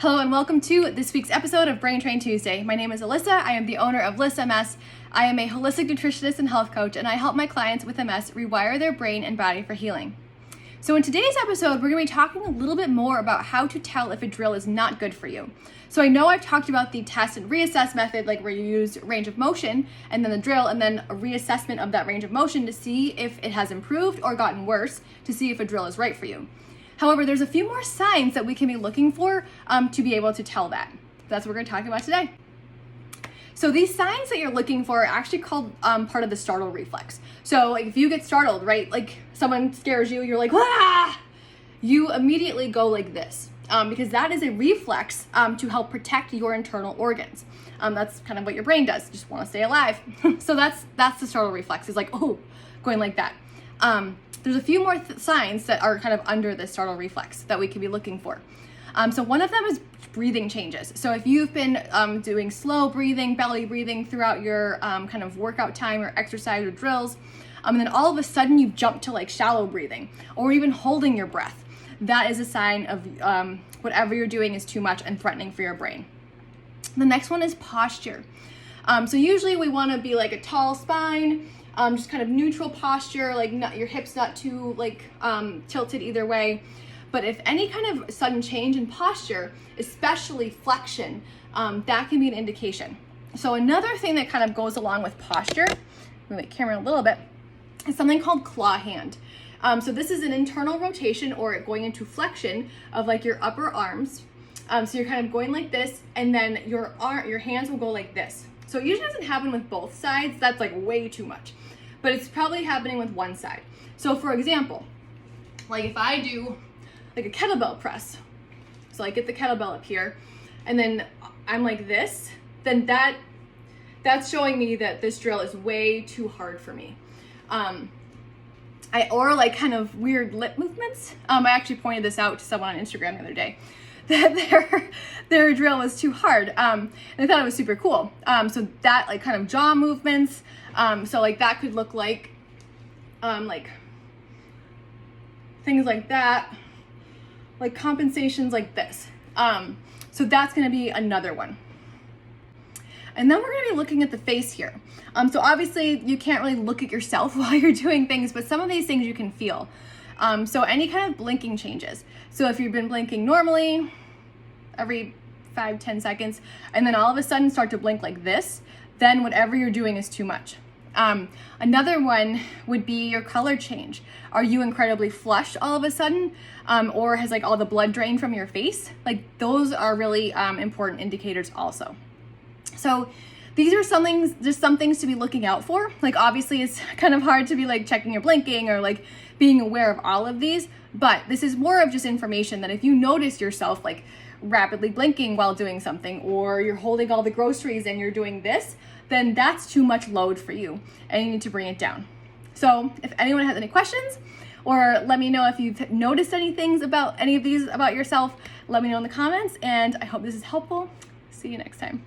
Hello and welcome to this week's episode of Brain Train Tuesday. My name is Alyssa. I am the owner of Liss MS. I am a holistic nutritionist and health coach, and I help my clients with MS rewire their brain and body for healing. So in today's episode, we're going to be talking a little bit more about how to tell if a drill is not good for you. So I know I've talked about the test and reassess method, like where you use range of motion and then the drill and then a reassessment of that range of motion to see if it has improved or gotten worse, to see if a drill is right for you. However, there's a few more signs that we can be looking for to be able to tell that. That's what we're going to talk about today. So these signs that you're looking for are actually called part of the startle reflex. So like if you get startled, right, like someone scares you, you're like, ah! You immediately go like this because that is a reflex to help protect your internal organs. That's kind of what your brain does, just want to stay alive. So that's the startle reflex, is like, oh, going like that. There's a few more signs that are kind of under the startle reflex that we can be looking for. So one of them is breathing changes. So if you've been doing slow breathing, belly breathing throughout your kind of workout time or exercise or drills, and then all of a sudden you jump to like shallow breathing or even holding your breath, that is a sign of whatever you're doing is too much and threatening for your brain. The next one is posture. So usually we want to be like a tall spine, just kind of neutral posture, like your hips not too like tilted either way. But if any kind of sudden change in posture, especially flexion, that can be an indication. So another thing that kind of goes along with posture, move the camera a little bit, is something called claw hand. So this is an internal rotation or going into flexion of like your upper arms. So you're kind of going like this, and then your hands will go like this. So it usually doesn't happen with both sides. That's like way too much. But it's probably happening with one side. So for example, like if I do like a kettlebell press, so I get the kettlebell up here, and then I'm like this, then that's showing me that this drill is way too hard for me. Or like kind of weird lip movements. I actually pointed this out to someone on Instagram the other day, that their drill was too hard. And I thought it was super cool. So that like kind of jaw movements. So like that could look like things like that, like compensations like this. So that's gonna be another one. And then we're gonna be looking at the face here. So obviously you can't really look at yourself while you're doing things, but some of these things you can feel. So any kind of blinking changes. So if you've been blinking normally every 5-10 seconds, and then all of a sudden start to blink like this, then whatever you're doing is too much. Another one would be your color change. Are you incredibly flushed all of a sudden? Or has like all the blood drained from your face? Like those are really important indicators also. So these are just some things to be looking out for. Like obviously it's kind of hard to be like checking your blinking or like being aware of all of these, but this is more of just information that if you notice yourself like rapidly blinking while doing something, or you're holding all the groceries and you're doing this, then that's too much load for you and you need to bring it down. So if anyone has any questions, or let me know if you've noticed any things about any of these about yourself, let me know in the comments, and I hope this is helpful. See you next time.